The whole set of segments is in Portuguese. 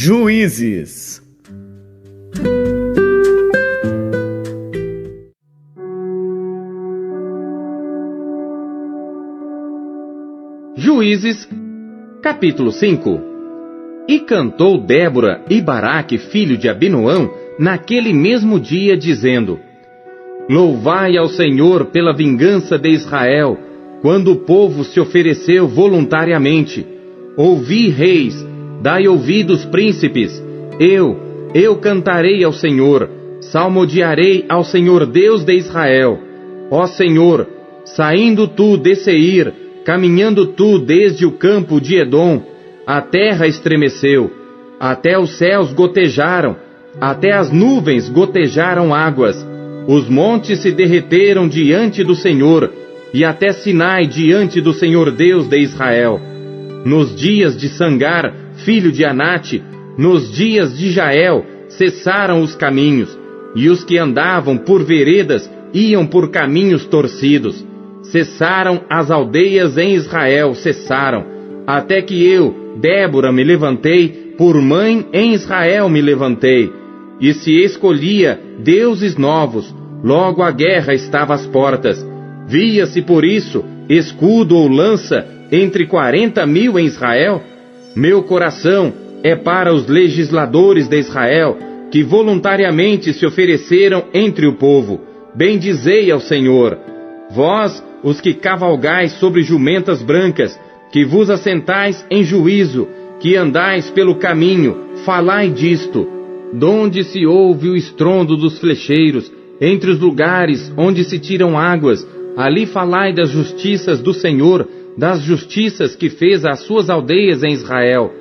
Juízes. Juízes, capítulo 5. E cantou Débora e Baraque, filho de Abinoão, naquele mesmo dia, dizendo: Louvai ao Senhor pela vingança de Israel, quando o povo se ofereceu voluntariamente. Ouvi, reis, dai ouvidos, príncipes. Eu cantarei ao Senhor, salmodiarei ao Senhor Deus de Israel. Ó Senhor, saindo tu de Seir, caminhando tu desde o campo de Edom, a terra estremeceu, até os céus gotejaram, até as nuvens gotejaram águas, os montes se derreteram diante do Senhor, e até Sinai diante do Senhor Deus de Israel. Nos dias de Sangar, filho de Anate, nos dias de Jael, cessaram os caminhos, e os que andavam por veredas iam por caminhos torcidos. Cessaram as aldeias em Israel, cessaram, até que eu, Débora, me levantei, por mãe em Israel me levantei. E se escolhia deuses novos, logo a guerra estava às portas. Via-se por isso escudo ou lança entre 40.000 em Israel? Meu coração é para os legisladores de Israel, que voluntariamente se ofereceram entre o povo. Bendizei ao Senhor. Vós, os que cavalgais sobre jumentas brancas, que vos assentais em juízo, que andais pelo caminho, falai disto. Donde se ouve o estrondo dos flecheiros, entre os lugares onde se tiram águas, ali falai das justiças do Senhor, das justiças que fez às suas aldeias em Israel.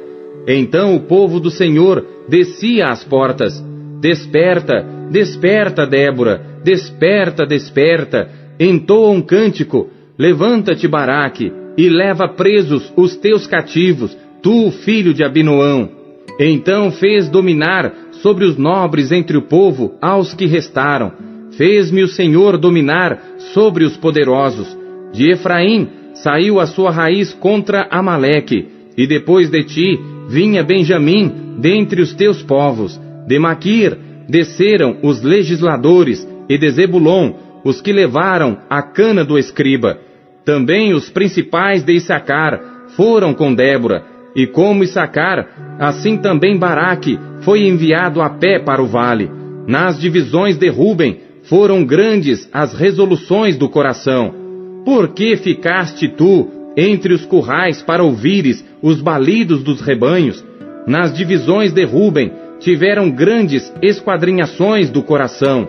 Então o povo do Senhor descia às portas. Desperta, desperta, Débora, desperta, desperta, entoa um cântico, levanta-te, Baraque, e leva presos os teus cativos, tu, filho de Abinoão. Então fez dominar sobre os nobres entre o povo aos que restaram. Fez-me o Senhor dominar sobre os poderosos. De Efraim saiu a sua raiz contra Amaleque, e depois de ti vinha Benjamim dentre os teus povos. De Maquir desceram os legisladores, e de Zebulon os que levaram a cana do escriba. Também os principais de Issacar foram com Débora, e como Issacar, assim também Baraque foi enviado a pé para o vale. Nas divisões de Ruben foram grandes as resoluções do coração. Por que ficaste tu entre os currais para ouvires os balidos dos rebanhos? Nas divisões de Ruben tiveram grandes esquadrinhações do coração.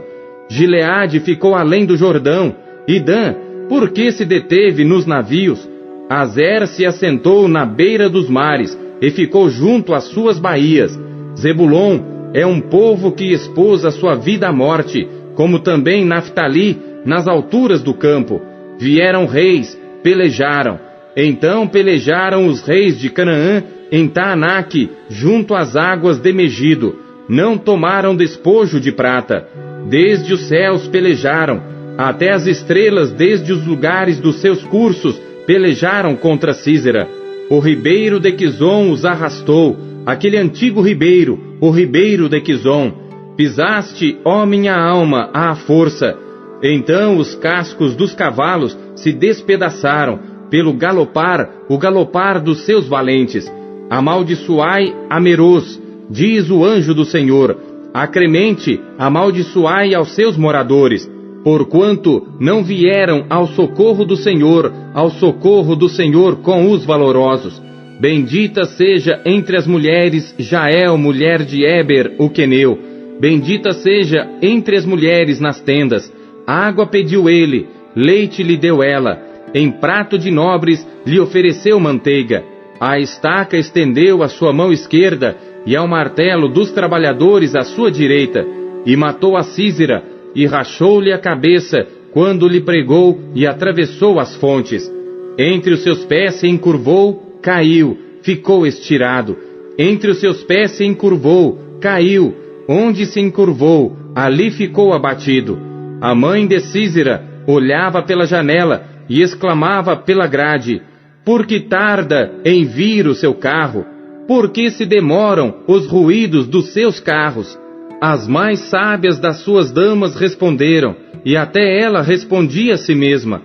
Gileade ficou além do Jordão, e Dan, por que se deteve nos navios? Azer se assentou na beira dos mares, e ficou junto às suas baías. Zebulon é um povo que expôs a sua vida à morte, como também Naftali, nas alturas do campo. Vieram reis, pelejaram. Então pelejaram os reis de Canaã em Taanaque, junto às águas de Megido. Não tomaram despojo de prata. Desde os céus pelejaram, até as estrelas desde os lugares dos seus cursos pelejaram contra Sísera. O ribeiro de Quizon os arrastou, aquele antigo ribeiro, o ribeiro de Quizon. Pisaste, ó minha alma, à força. Então os cascos dos cavalos se despedaçaram, pelo galopar, o galopar dos seus valentes. Amaldiçoai a Meroz, diz o anjo do Senhor. Acremente, amaldiçoai aos seus moradores, porquanto não vieram ao socorro do Senhor com os valorosos. Bendita seja entre as mulheres Jael, mulher de Eber, o queneu. Bendita seja entre as mulheres nas tendas. Água pediu ele, leite lhe deu ela. Em prato de nobres lhe ofereceu manteiga. A estaca estendeu a sua mão esquerda, e ao martelo dos trabalhadores à sua direita. E matou a Sísera, e rachou-lhe a cabeça, quando lhe pregou e atravessou as fontes. Entre os seus pés se encurvou, caiu, ficou estirado. Entre os seus pés se encurvou, caiu. Onde se encurvou, ali ficou abatido. A mãe de Sísera olhava pela janela e exclamava pela grade: Por que tarda em vir o seu carro? Por que se demoram os ruídos dos seus carros? As mais sábias das suas damas responderam, e até ela respondia a si mesma.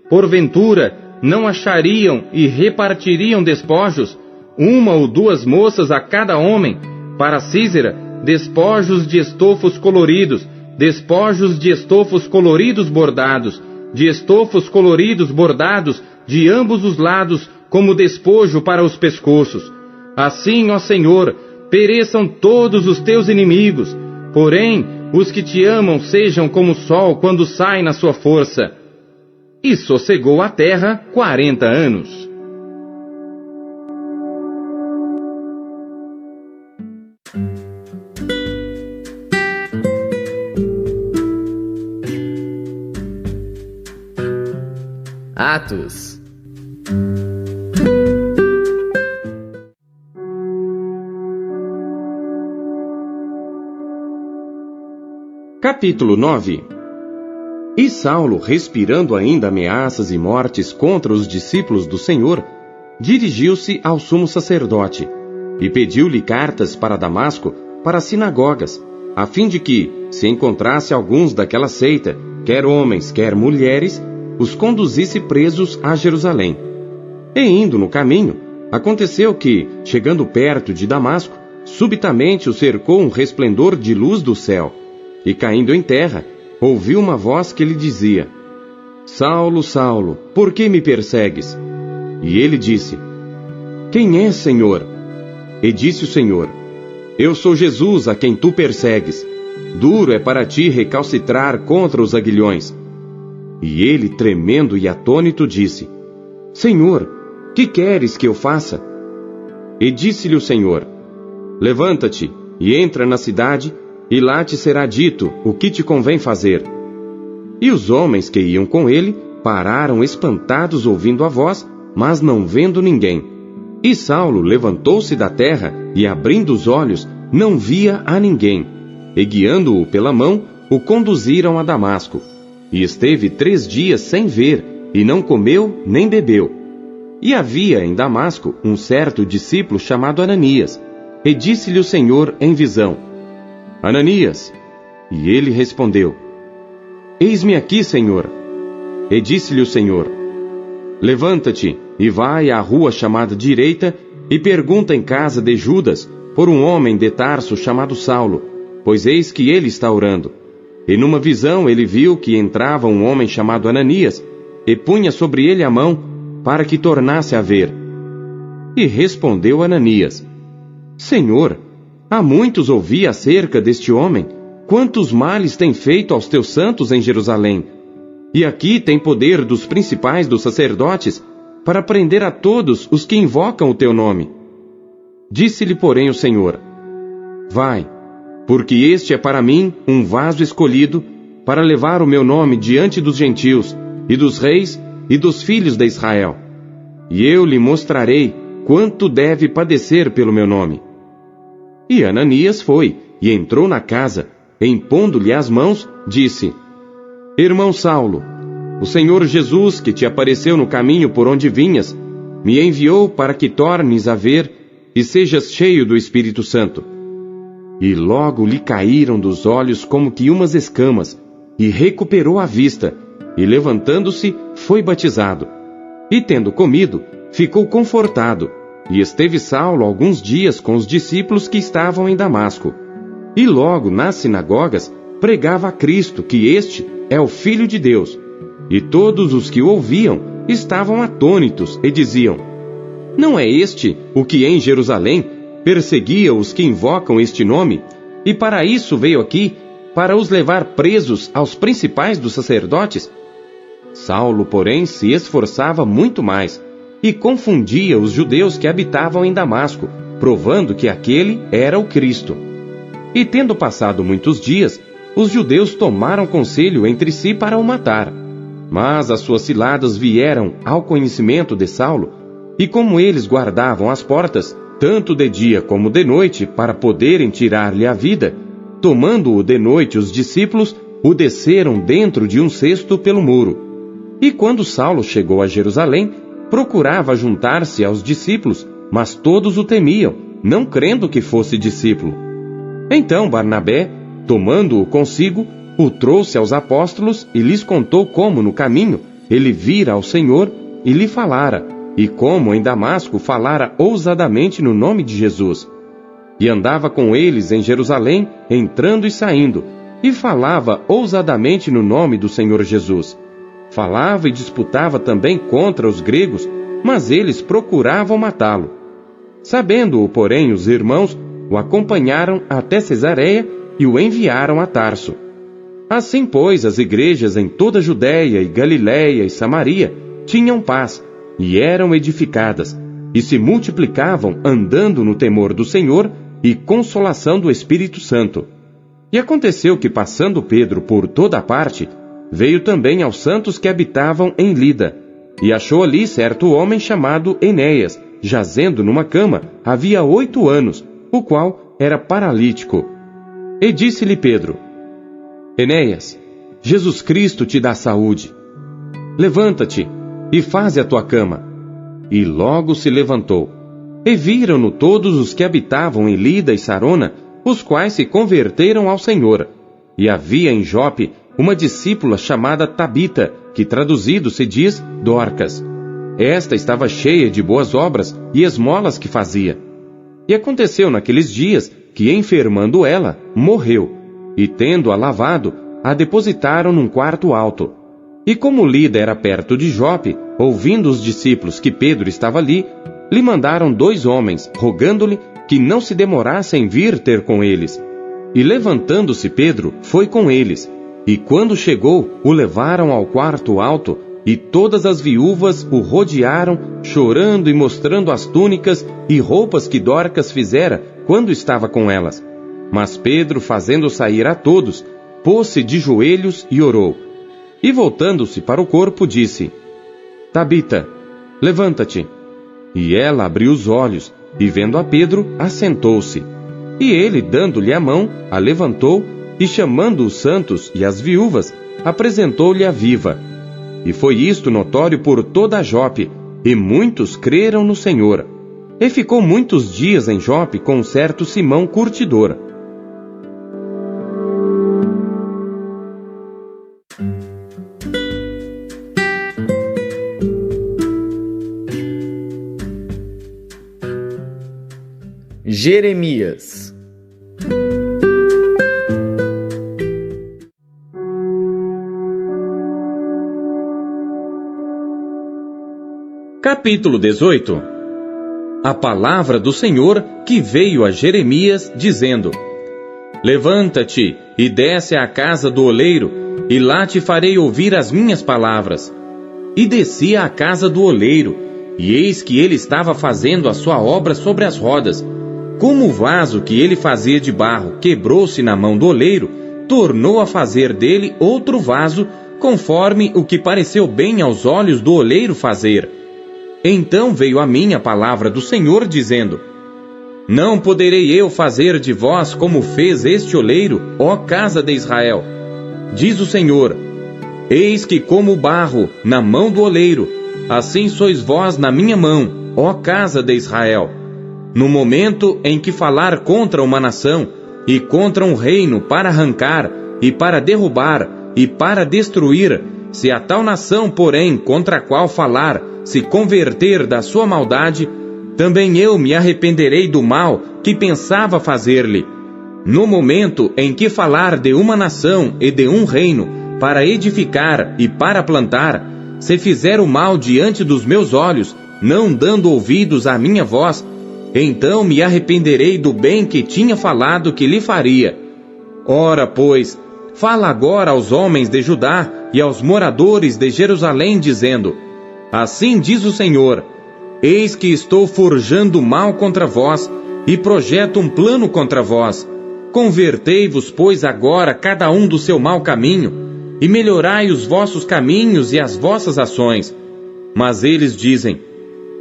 Porventura, não achariam e repartiriam despojos, 1 ou 2 moças a cada homem, para Císera, despojos de estofos coloridos bordados, de estofos coloridos bordados de ambos os lados, como despojo para os pescoços. Assim, ó Senhor, pereçam todos os teus inimigos, porém, os que te amam sejam como o sol quando sai na sua força. E sossegou a terra 40 anos. Atos. Capítulo 9. E Saulo, respirando ainda ameaças e mortes contra os discípulos do Senhor, dirigiu-se ao sumo sacerdote e pediu-lhe cartas para Damasco, para as sinagogas, a fim de que, se encontrasse alguns daquela seita, quer homens, quer mulheres, os conduzisse presos a Jerusalém. E indo no caminho, aconteceu que, chegando perto de Damasco, subitamente o cercou um resplendor de luz do céu, e caindo em terra, ouviu uma voz que lhe dizia: Saulo, Saulo, por que me persegues? E ele disse: Quem és, Senhor? E disse o Senhor: Eu sou Jesus a quem tu persegues. Duro é para ti recalcitrar contra os aguilhões. E ele, tremendo e atônito, disse: Senhor, que queres que eu faça? E disse-lhe o Senhor: Levanta-te e entra na cidade, e lá te será dito o que te convém fazer. E os homens que iam com ele pararam espantados ouvindo a voz, mas não vendo ninguém. E Saulo levantou-se da terra e, abrindo os olhos, não via a ninguém. E guiando-o pela mão, o conduziram a Damasco. E esteve 3 dias sem ver, e não comeu nem bebeu. E havia em Damasco um certo discípulo chamado Ananias. E disse-lhe o Senhor em visão: Ananias. E ele respondeu: Eis-me aqui, Senhor. E disse-lhe o Senhor: Levanta-te e vai à rua chamada Direita, e pergunta em casa de Judas por um homem de Tarso chamado Saulo, pois eis que ele está orando. E numa visão ele viu que entrava um homem chamado Ananias, e punha sobre ele a mão, para que tornasse a ver. E respondeu Ananias: Senhor, há muitos ouvi acerca deste homem, quantos males tem feito aos teus santos em Jerusalém. E aqui tem poder dos principais dos sacerdotes, para prender a todos os que invocam o teu nome. Disse-lhe, porém, o Senhor: Vai, porque este é para mim um vaso escolhido, para levar o meu nome diante dos gentios, e dos reis, e dos filhos de Israel. E eu lhe mostrarei quanto deve padecer pelo meu nome. E Ananias foi, e entrou na casa, e impondo-lhe as mãos, disse: Irmão Saulo, o Senhor Jesus, que te apareceu no caminho por onde vinhas, me enviou para que tornes a ver, e sejas cheio do Espírito Santo. E logo lhe caíram dos olhos como que umas escamas, e recuperou a vista, e levantando-se, foi batizado. E tendo comido, ficou confortado, e esteve Saulo alguns dias com os discípulos que estavam em Damasco. E logo nas sinagogas pregava a Cristo, que este é o Filho de Deus. E todos os que o ouviam estavam atônitos e diziam: Não é este o que em Jerusalém perseguia os que invocam este nome, e para isso veio aqui, para os levar presos aos principais dos sacerdotes? Saulo, porém, se esforçava muito mais, e confundia os judeus que habitavam em Damasco, provando que aquele era o Cristo. E tendo passado muitos dias, os judeus tomaram conselho entre si para o matar. Mas as suas ciladas vieram ao conhecimento de Saulo, e como eles guardavam as portas, tanto de dia como de noite, para poderem tirar-lhe a vida, tomando-o de noite os discípulos, o desceram dentro de um cesto pelo muro. E quando Saulo chegou a Jerusalém, procurava juntar-se aos discípulos, mas todos o temiam, não crendo que fosse discípulo. Então Barnabé, tomando-o consigo, o trouxe aos apóstolos e lhes contou como no caminho ele vira ao Senhor e lhe falara, e como em Damasco falara ousadamente no nome de Jesus. E andava com eles em Jerusalém, entrando e saindo, e falava ousadamente no nome do Senhor Jesus. Falava e disputava também contra os gregos, mas eles procuravam matá-lo. Sabendo-o, porém, os irmãos o acompanharam até Cesareia e o enviaram a Tarso. Assim, pois, as igrejas em toda a Judéia e Galiléia e Samaria tinham paz, e eram edificadas, e se multiplicavam andando no temor do Senhor e consolação do Espírito Santo. E aconteceu que, passando Pedro por toda a parte, veio também aos santos que habitavam em Lida, e achou ali certo homem chamado Enéas, jazendo numa cama, havia 8 anos, o qual era paralítico. E disse-lhe Pedro: Enéas, Jesus Cristo te dá saúde. Levanta-te e faze a tua cama. E logo se levantou. E viram-no todos os que habitavam em Lida e Sarona, os quais se converteram ao Senhor. E havia em Jope uma discípula chamada Tabita, que traduzido se diz Dorcas. Esta estava cheia de boas obras e esmolas que fazia. E aconteceu naqueles dias que, enfermando ela, morreu, e tendo-a lavado, a depositaram num quarto alto. E como Lida era perto de Jope, ouvindo os discípulos que Pedro estava ali, lhe mandaram 2 homens, rogando-lhe que não se demorasse em vir ter com eles. E levantando-se Pedro, foi com eles, e quando chegou, o levaram ao quarto alto, e todas as viúvas o rodearam, chorando e mostrando as túnicas e roupas que Dorcas fizera quando estava com elas. Mas Pedro, fazendo sair a todos, pôs-se de joelhos e orou. E voltando-se para o corpo, disse: Tabita, levanta-te. E ela abriu os olhos, e vendo a Pedro, assentou-se. E ele, dando-lhe a mão, a levantou, e chamando os santos e as viúvas, apresentou-lhe a viva. E foi isto notório por toda a Jope, e muitos creram no Senhor. E ficou muitos dias em Jope com um certo Simão curtidor. Jeremias. Capítulo 18. A palavra do Senhor que veio a Jeremias, dizendo: Levanta-te e desce à casa do oleiro, e lá te farei ouvir as minhas palavras. E desci à casa do oleiro, e eis que ele estava fazendo a sua obra sobre as rodas. Como o vaso que ele fazia de barro quebrou-se na mão do oleiro, tornou a fazer dele outro vaso, conforme o que pareceu bem aos olhos do oleiro fazer. Então veio a mim a palavra do Senhor, dizendo: Não poderei eu fazer de vós como fez este oleiro, ó casa de Israel? Diz o Senhor: Eis que como o barro na mão do oleiro, assim sois vós na minha mão, ó casa de Israel. No momento em que falar contra uma nação, e contra um reino para arrancar, e para derrubar, e para destruir, se a tal nação, porém, contra a qual falar, se converter da sua maldade, também eu me arrependerei do mal que pensava fazer-lhe. No momento em que falar de uma nação e de um reino, para edificar e para plantar, se fizer o mal diante dos meus olhos, não dando ouvidos à minha voz, então me arrependerei do bem que tinha falado que lhe faria. Ora, pois, fala agora aos homens de Judá e aos moradores de Jerusalém, dizendo: Assim diz o Senhor: Eis que estou forjando mal contra vós, e projeto um plano contra vós. Convertei-vos, pois, agora cada um do seu mau caminho, e melhorai os vossos caminhos e as vossas ações. Mas eles dizem: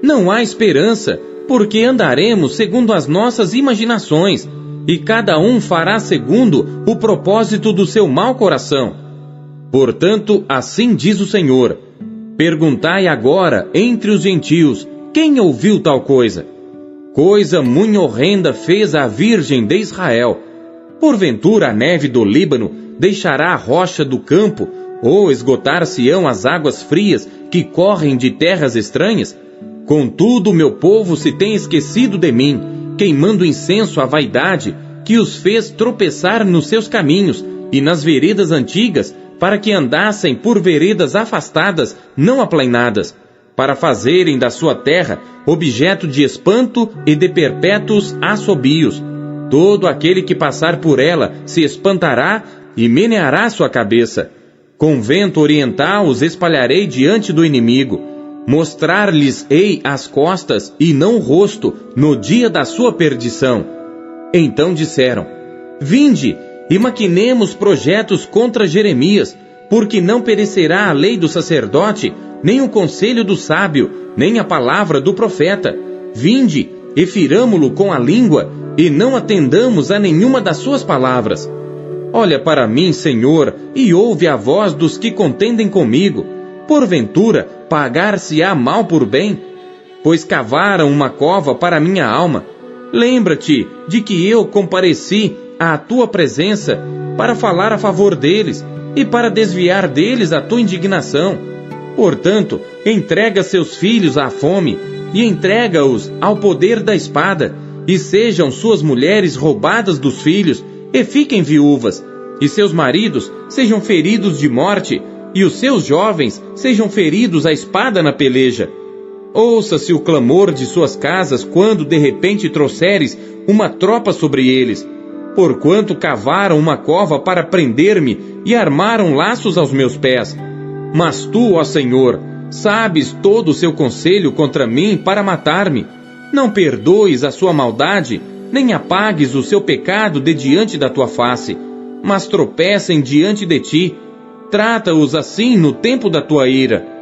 Não há esperança, porque andaremos segundo as nossas imaginações, e cada um fará segundo o propósito do seu mau coração. Portanto, assim diz o Senhor: Perguntai agora entre os gentios, quem ouviu tal coisa? Coisa muito horrenda fez a Virgem de Israel. Porventura a neve do Líbano deixará a rocha do campo, ou esgotar-se-ão as águas frias que correm de terras estranhas? Contudo, meu povo se tem esquecido de mim, queimando incenso à vaidade, que os fez tropeçar nos seus caminhos e nas veredas antigas, para que andassem por veredas afastadas, não aplainadas, para fazerem da sua terra objeto de espanto e de perpétuos assobios. Todo aquele que passar por ela se espantará e meneará sua cabeça. Com vento oriental os espalharei diante do inimigo. Mostrar-lhes-ei as costas e não o rosto no dia da sua perdição. Então disseram: Vinde, e maquinemos projetos contra Jeremias, porque não perecerá a lei do sacerdote, nem o conselho do sábio, nem a palavra do profeta. Vinde, e firamo-lo com a língua, e não atendamos a nenhuma das suas palavras. Olha para mim, Senhor, e ouve a voz dos que contendem comigo. Porventura, pagar-se-á mal por bem? Pois cavaram uma cova para minha alma. Lembra-te de que eu compareci à tua presença para falar a favor deles e para desviar deles a tua indignação. Portanto, entrega seus filhos à fome e entrega-os ao poder da espada, e sejam suas mulheres roubadas dos filhos e fiquem viúvas, e seus maridos sejam feridos de morte, e os seus jovens sejam feridos à espada na peleja. Ouça-se o clamor de suas casas quando de repente trouxeres uma tropa sobre eles, porquanto cavaram uma cova para prender-me e armaram laços aos meus pés. Mas tu, ó Senhor, sabes todo o seu conselho contra mim para matar-me. Não perdoes a sua maldade, nem apagues o seu pecado de diante da tua face, mas tropecem diante de ti. Trata-os assim no tempo da tua ira.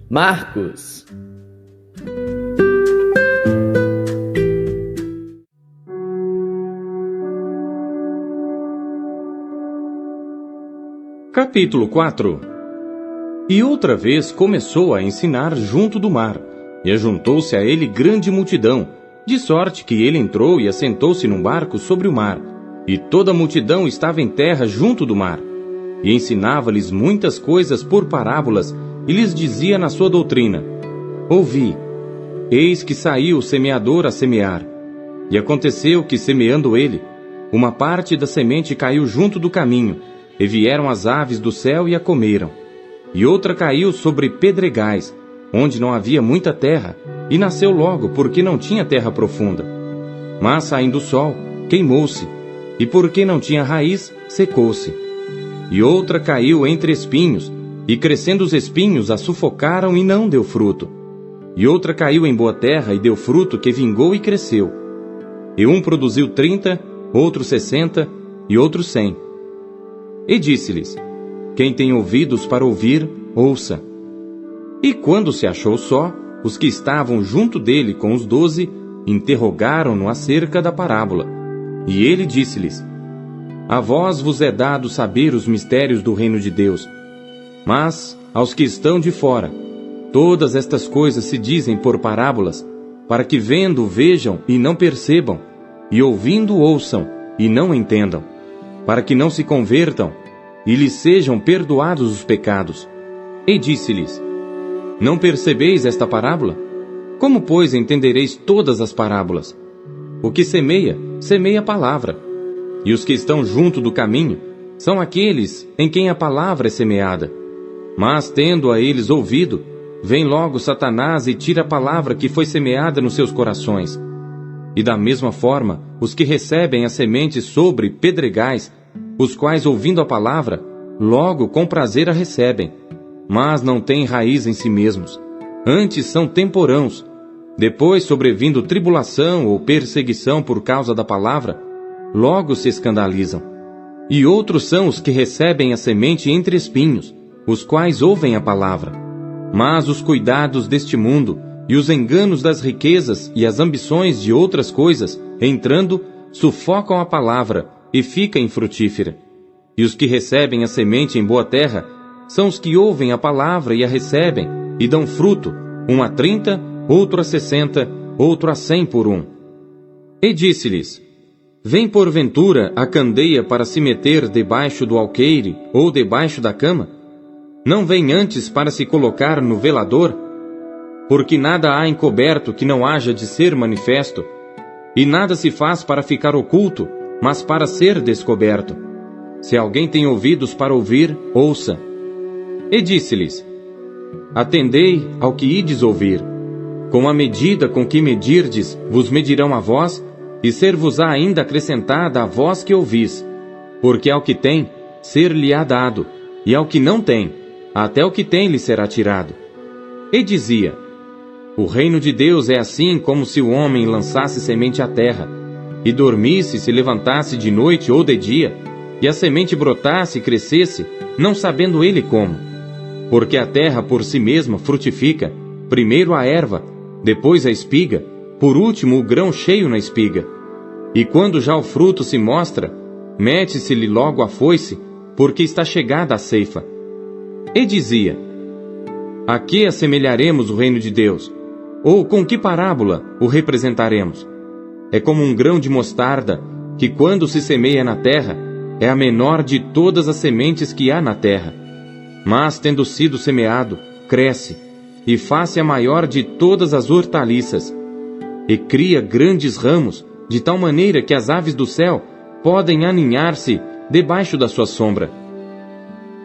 Marcos. Capítulo 4. E outra vez começou a ensinar junto do mar, e ajuntou-se a ele grande multidão, de sorte que ele entrou e assentou-se num barco sobre o mar, e toda a multidão estava em terra junto do mar. E ensinava-lhes muitas coisas por parábolas, e lhes dizia na sua doutrina: Ouvi, eis que saiu o semeador a semear. E aconteceu que, semeando ele, uma parte da semente caiu junto do caminho, e vieram as aves do céu e a comeram. E outra caiu sobre pedregais, onde não havia muita terra, e nasceu logo, porque não tinha terra profunda. Mas, saindo o sol, queimou-se, e porque não tinha raiz, secou-se. E outra caiu entre espinhos, e crescendo os espinhos a sufocaram e não deu fruto. E outra caiu em boa terra e deu fruto que vingou e cresceu. E um produziu 30, outro 60 e outro 100. E disse-lhes: Quem tem ouvidos para ouvir, ouça. E quando se achou só, os que estavam junto dele com os 12 interrogaram-no acerca da parábola. E ele disse-lhes: A vós vos é dado saber os mistérios do reino de Deus, mas aos que estão de fora, todas estas coisas se dizem por parábolas, para que vendo vejam e não percebam, e ouvindo ouçam e não entendam, para que não se convertam e lhes sejam perdoados os pecados. E disse-lhes: Não percebeis esta parábola? Como, pois, entendereis todas as parábolas? O que semeia, semeia a palavra. E os que estão junto do caminho são aqueles em quem a palavra é semeada. Mas, tendo a eles ouvido, vem logo Satanás e tira a palavra que foi semeada nos seus corações. E da mesma forma, os que recebem a semente sobre pedregais, os quais, ouvindo a palavra, logo com prazer a recebem, mas não têm raiz em si mesmos, antes são temporãos. Depois, sobrevindo tribulação ou perseguição por causa da palavra, logo se escandalizam. E outros são os que recebem a semente entre espinhos, os quais ouvem a palavra. Mas os cuidados deste mundo, e os enganos das riquezas e as ambições de outras coisas, entrando, sufocam a palavra e fica infrutífera. E os que recebem a semente em boa terra são os que ouvem a palavra e a recebem, e dão fruto, um a 30, outro a 60, outro a 100 por um. E disse-lhes: Vem porventura a candeia para se meter debaixo do alqueire ou debaixo da cama? Não vem antes para se colocar no velador? Porque nada há encoberto que não haja de ser manifesto, e nada se faz para ficar oculto, mas para ser descoberto. Se alguém tem ouvidos para ouvir, ouça. E disse-lhes: Atendei ao que ides ouvir. Com a medida com que medirdes, vos medirão a vós, e ser-vos-á ainda acrescentada a vós que ouvis. Porque ao que tem, ser-lhe-á dado, e ao que não tem, até o que tem lhe será tirado. E dizia: O reino de Deus é assim como se o homem lançasse semente à terra, e dormisse, se levantasse de noite ou de dia, e a semente brotasse e crescesse, não sabendo ele como. Porque a terra por si mesma frutifica, primeiro a erva, depois a espiga, por último o grão cheio na espiga. E quando já o fruto se mostra, mete-se-lhe logo a foice, porque está chegada a ceifa. E dizia: A que assemelharemos o reino de Deus? Ou com que parábola o representaremos? É como um grão de mostarda, que quando se semeia na terra, é a menor de todas as sementes que há na terra. Mas, tendo sido semeado, cresce, e faz-se a maior de todas as hortaliças, e cria grandes ramos, de tal maneira que as aves do céu podem aninhar-se debaixo da sua sombra.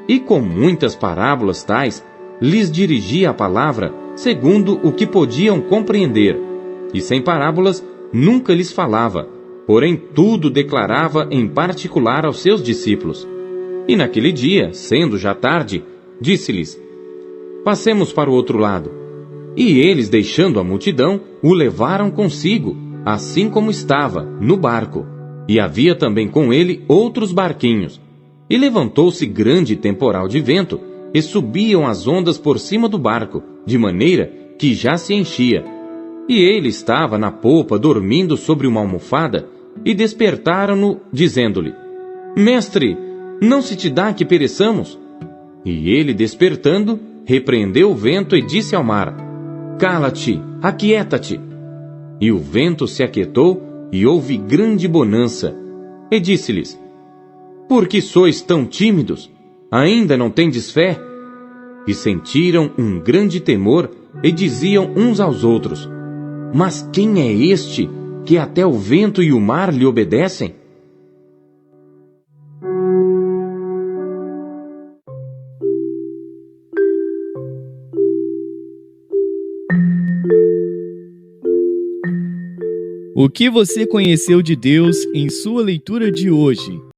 E com muitas parábolas tais, lhes dirigia a palavra, segundo o que podiam compreender, e sem parábolas nunca lhes falava, porém tudo declarava em particular aos seus discípulos. E naquele dia, sendo já tarde, disse-lhes: Passemos para o outro lado. E eles, deixando a multidão, o levaram consigo, assim como estava, no barco. E havia também com ele outros barquinhos. E levantou-se grande temporal de vento, e subiam as ondas por cima do barco, de maneira que já se enchia. E ele estava na popa dormindo sobre uma almofada, e despertaram-no, dizendo-lhe: Mestre, não se te dá que pereçamos? E ele, despertando, repreendeu o vento e disse ao mar: Cala-te, aquieta-te. E o vento se aquietou, e houve grande bonança. E disse-lhes: Por que sois tão tímidos? Ainda não tendes fé? E sentiram um grande temor, e diziam uns aos outros: Mas quem é este, que até o vento e o mar lhe obedecem? O que você conheceu de Deus em sua leitura de hoje?